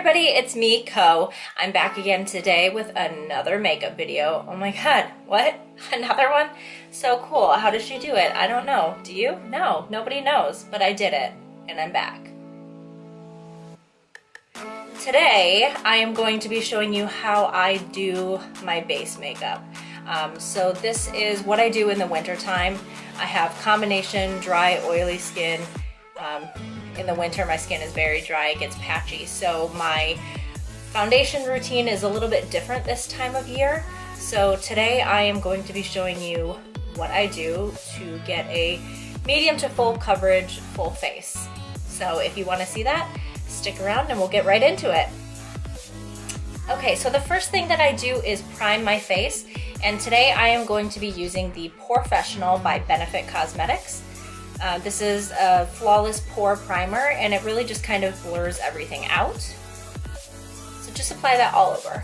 everybody, it's me, Co. I'm back again today with another makeup video. Oh my god, what? Another one? So cool. How did she do it? I don't know. Do you? No, nobody knows, but I did it, and I'm back. Today, I am going to be showing you how I do my base makeup. So this is what I do in the winter time. I have combination dry, oily skin. In the winter, my skin is very dry, it gets patchy, so my foundation routine is a little bit different this time of year. So today I am going to be showing you what I do to get a medium to full coverage, full face. So if you want to see that, stick around and we'll get right into it. Okay, so the first thing that I do is prime my face, and today I am going to be using the POREfessional by Benefit Cosmetics. This is a flawless pore primer, and it really just kind of blurs everything out. So just apply that all over.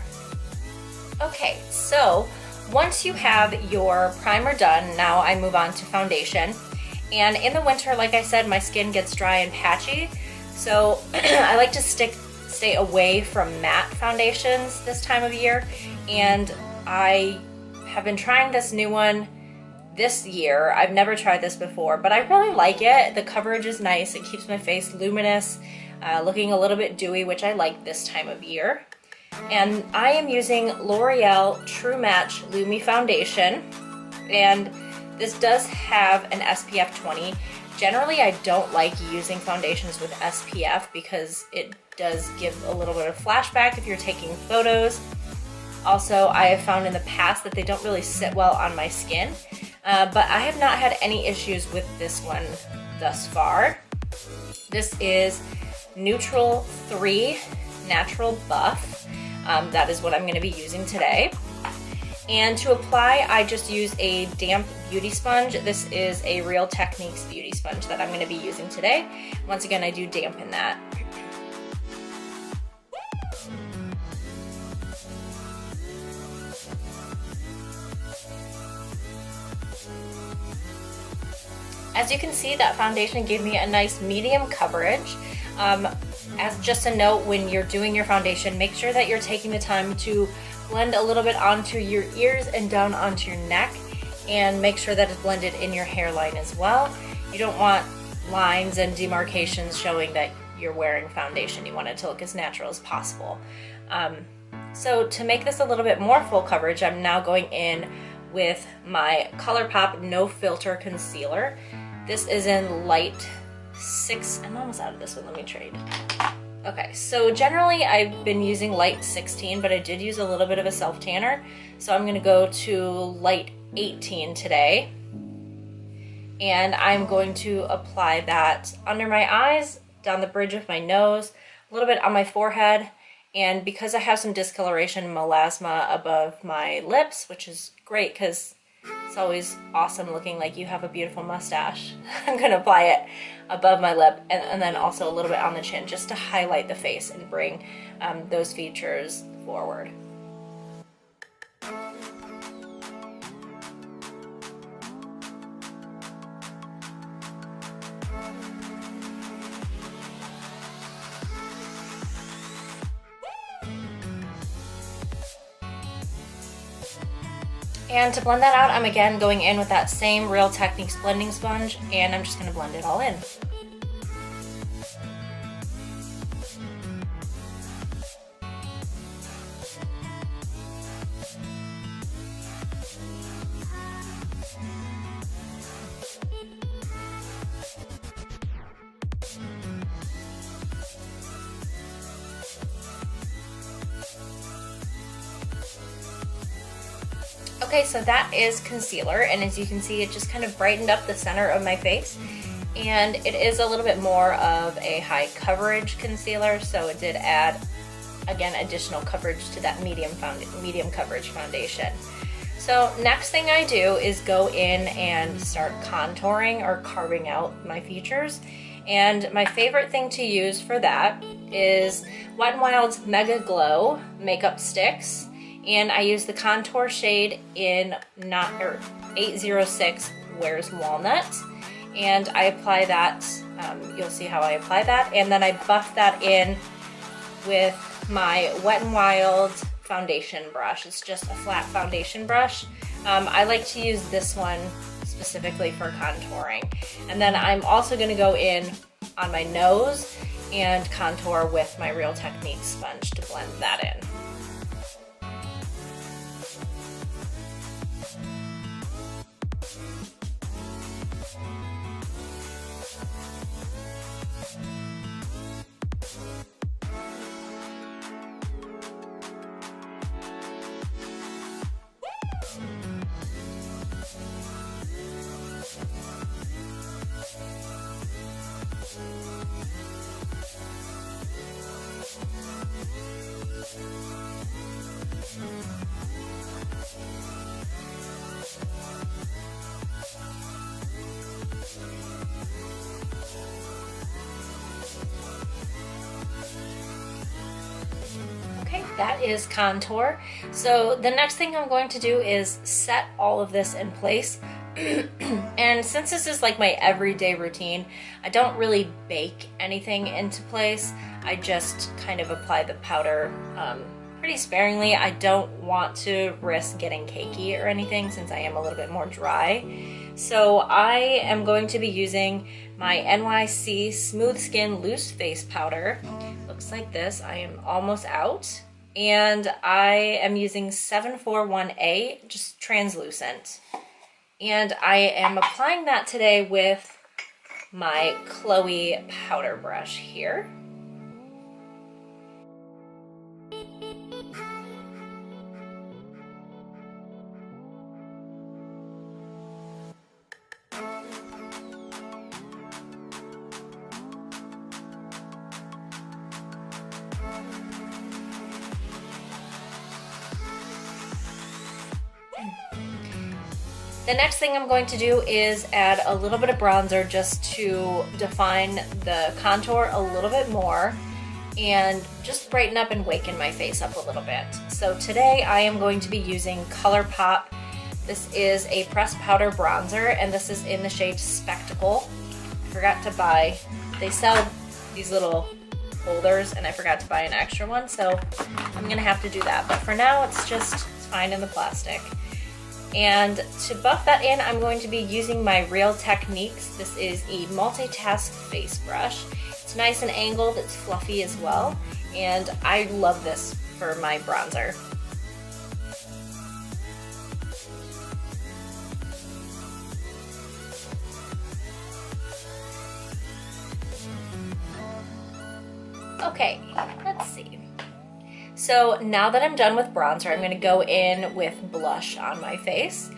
Okay, so once you have your primer done, now I move on to foundation. And in the winter, like I said, my skin gets dry and patchy, so I like to stay away from matte foundations this time of year. And I have been trying this new one this year. I've never tried this before, but I really like it. The coverage is nice. It keeps my face luminous, looking a little bit dewy, which I like this time of year. And I am using L'Oreal True Match Lumi Foundation, and this does have an SPF 20. Generally, I don't like using foundations with SPF because it does give a little bit of flashback if you're taking photos. Also, I have found in the past that they don't really sit well on my skin. But I have not had any issues with this one thus far. This is Neutral 3 Natural Buff. That is what I'm going to be using today. And to apply, I just use a damp beauty sponge. This is a Real Techniques beauty sponge that I'm going to be using today. Once again, I do dampen that. As you can see, that foundation gave me a nice medium coverage. As just a note, when you're doing your foundation, make sure that you're taking the time to blend a little bit onto your ears and down onto your neck, and make sure that it's blended in your hairline as well. You don't want lines and demarcations showing that you're wearing foundation. You want it to look as natural as possible. So to make this a little bit more full coverage, I'm now going in with my Colourpop No Filter Concealer. This is in light 6. I'm almost out of this one, let me trade. Okay, so generally I've been using light 16, but I did use a little bit of a self tanner. So I'm gonna go to light 18 today. And I'm going to apply that under my eyes, down the bridge of my nose, a little bit on my forehead. And because I have some discoloration melasma above my lips, which is great because it's always awesome looking like you have a beautiful mustache, I'm going to apply it above my lip and then also a little bit on the chin just to highlight the face and bring those features forward. And to blend that out, I'm again going in with that same Real Techniques blending sponge, and I'm just going to blend it all in. Okay, so that is concealer, and as you can see, it just kind of brightened up the center of my face. And it is a little bit more of a high coverage concealer, so it did add, again, additional coverage to that medium coverage foundation. So next thing I do is go in and start contouring or carving out my features. And my favorite thing to use for that is Wet n Wild's Megaglo makeup sticks. And I use the contour shade in 806 Wears Walnut. And I apply that, you'll see how I apply that. And then I buff that in with my Wet n Wild foundation brush. It's just a flat foundation brush. I like to use this one specifically for contouring. And then I'm also going to go in on my nose and contour with my Real Techniques sponge to blend that in. Okay, that is contour. So the next thing I'm going to do is set all of this in place. And since this is like my everyday routine, I don't really bake anything into place. I just kind of apply the powder pretty sparingly. I don't want to risk getting cakey or anything since I am a little bit more dry. So I am going to be using my NYC Smooth Skin Loose Face Powder. Looks like this. I am almost out. And I am using 741A, just translucent. And I am applying that today with my Chloe powder brush here. The next thing I'm going to do is add a little bit of bronzer just to define the contour a little bit more and just brighten up and waken my face up a little bit. So today I am going to be using Colourpop. This is a pressed powder bronzer and this is in the shade Spectacle. I forgot to buy, they sell these little holders and I forgot to buy an extra one, so I'm gonna have to do that. But for now it's fine in the plastic. And to buff that in, I'm going to be using my Real Techniques. This is a multitask face brush. It's nice and angled, it's fluffy as well, and I love this for my bronzer. Okay, let's see. So now that I'm done with bronzer, I'm going to go in with blush on my face.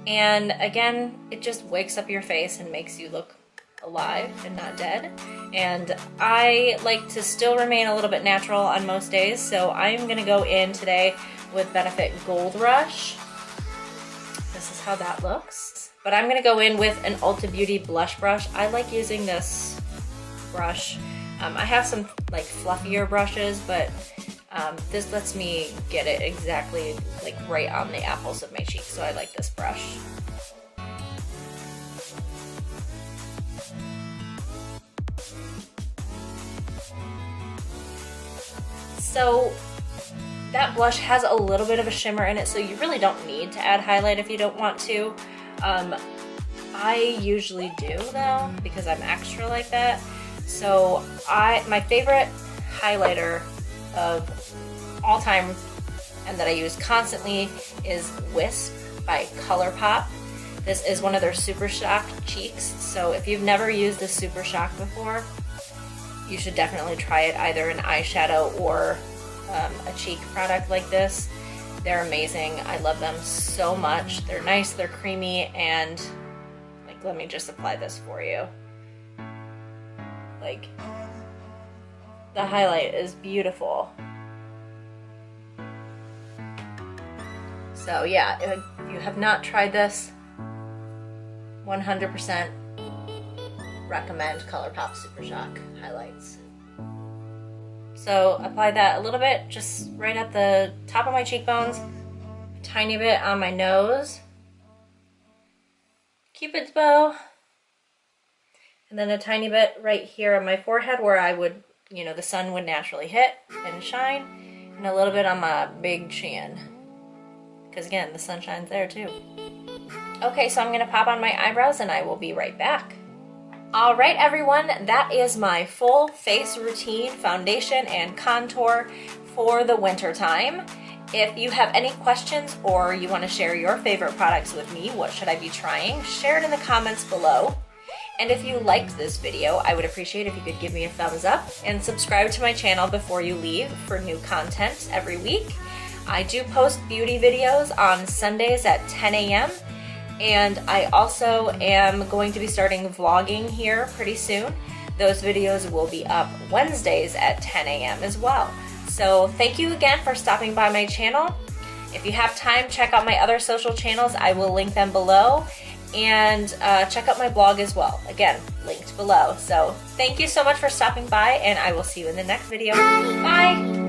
And again, it just wakes up your face and makes you look alive and not dead. And I like to still remain a little bit natural on most days, so I'm going to go in today with Benefit Gold Rush. This is how that looks. But I'm going to go in with an Ulta Beauty blush brush. I like using this brush. I have some like fluffier brushes, but this lets me get it exactly like right on the apples of my cheeks, so I like this brush. So that blush has a little bit of a shimmer in it, so you really don't need to add highlight if you don't want to. I usually do though, because I'm extra like that. So my favorite highlighter of all time and that I use constantly is Wisp by Colourpop. This is one of their Super Shock cheeks, so if you've never used this Super Shock before, you should definitely try it, either an eyeshadow or a cheek product like this. They're amazing. I love them so much. They're nice, they're creamy, and like, let me just apply this for you. Like, the highlight is beautiful. So yeah, if you have not tried this, 100% recommend Colourpop Super Shock highlights. So apply that a little bit, just right at the top of my cheekbones, a tiny bit on my nose, Cupid's bow, and then a tiny bit right here on my forehead where I would, you know, the sun would naturally hit and shine. And a little bit on my big chin. Because again, the sunshine's there too. Okay, so I'm gonna pop on my eyebrows and I will be right back. All right, everyone, that is my full face routine, foundation and contour for the winter time. If you have any questions or you want to share your favorite products with me, what should I be trying? Share it in the comments below. And if you liked this video, I would appreciate if you could give me a thumbs up and subscribe to my channel before you leave for new content every week. I do post beauty videos on Sundays at 10 a.m. and I also am going to be starting vlogging here pretty soon. Those videos will be up Wednesdays at 10 a.m. as well. So thank you again for stopping by my channel. If you have time, check out my other social channels. I will link them below. And check out my blog as well. Again, linked below. So thank you so much for stopping by, and I will see you in the next video. Bye!